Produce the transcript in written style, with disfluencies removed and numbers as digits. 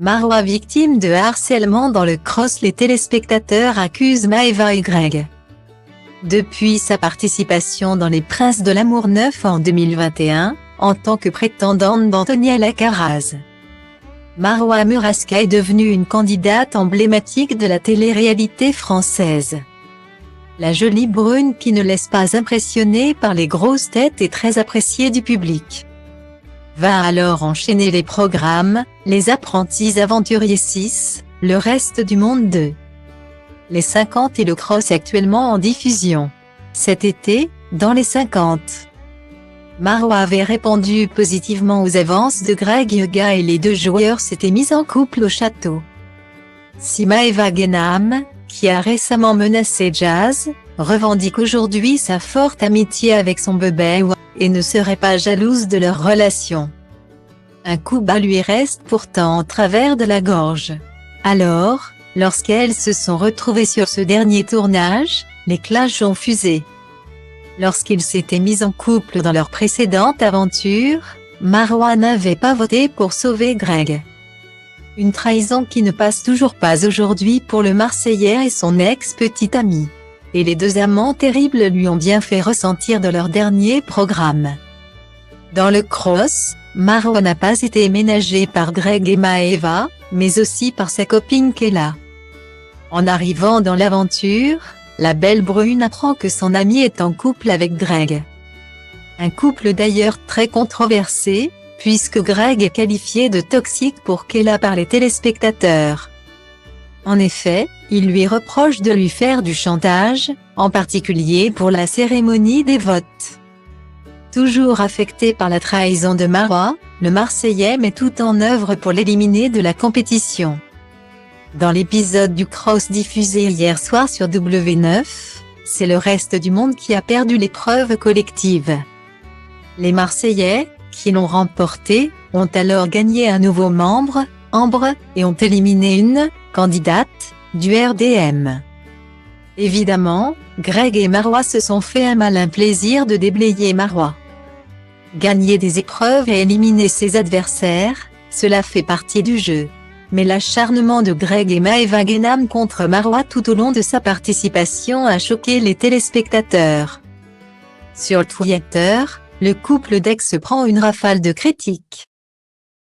Marwa victime de harcèlement dans le cross. Les téléspectateurs accusent Maeva et Greg. Depuis sa participation dans Les Princes de l'Amour 9 en 2021, en tant que prétendante d'Anthony Alcaraz, Marwa Muraska est devenue une candidate emblématique de la télé-réalité française. La jolie brune qui ne laisse pas impressionner par les grosses têtes est très appréciée du public. Va alors enchaîner les programmes, Les Apprentis Aventuriers 6, Le Reste du Monde 2. Les 50 et le cross actuellement en diffusion. Cet été, dans les 50. Marwa avait répondu positivement aux avances de Greg Yoga et les deux joueurs s'étaient mis en couple au château. Si Maeva Genam, qui a récemment menacé Jazz, revendique aujourd'hui sa forte amitié avec son bébé et ne serait pas jalouse de leur relation. Un coup bas lui reste pourtant en travers de la gorge. Alors, lorsqu'elles se sont retrouvées sur ce dernier tournage, les clashs ont fusé. Lorsqu'ils s'étaient mis en couple dans leur précédente aventure, Marwa n'avait pas voté pour sauver Greg. Une trahison qui ne passe toujours pas aujourd'hui pour le Marseillais et son ex-petite amie. Et les deux amants terribles lui ont bien fait ressentir de leur dernier programme. Dans le cross, Marwa n'a pas été ménagée par Greg et Maeva, mais aussi par sa copine Kayla. En arrivant dans l'aventure, la belle brune apprend que son amie est en couple avec Greg. Un couple d'ailleurs très controversé, puisque Greg est qualifié de toxique pour Kayla par les téléspectateurs. En effet, il lui reproche de lui faire du chantage, en particulier pour la cérémonie des votes. Toujours affecté par la trahison de Marwa, le Marseillais met tout en œuvre pour l'éliminer de la compétition. Dans l'épisode du cross diffusé hier soir sur W9, c'est le reste du monde qui a perdu l'épreuve collective. Les Marseillais, qui l'ont remporté, ont alors gagné un nouveau membre, Ambre, et ont éliminé une candidate du RDM. Évidemment, Greg et Marwa se sont fait un malin plaisir de déblayer Marwa. Gagner des épreuves et éliminer ses adversaires, cela fait partie du jeu. Mais l'acharnement de Greg et Maeva Genam contre Marwa tout au long de sa participation a choqué les téléspectateurs. Sur Twitter, le couple d'ex se prend une rafale de critiques.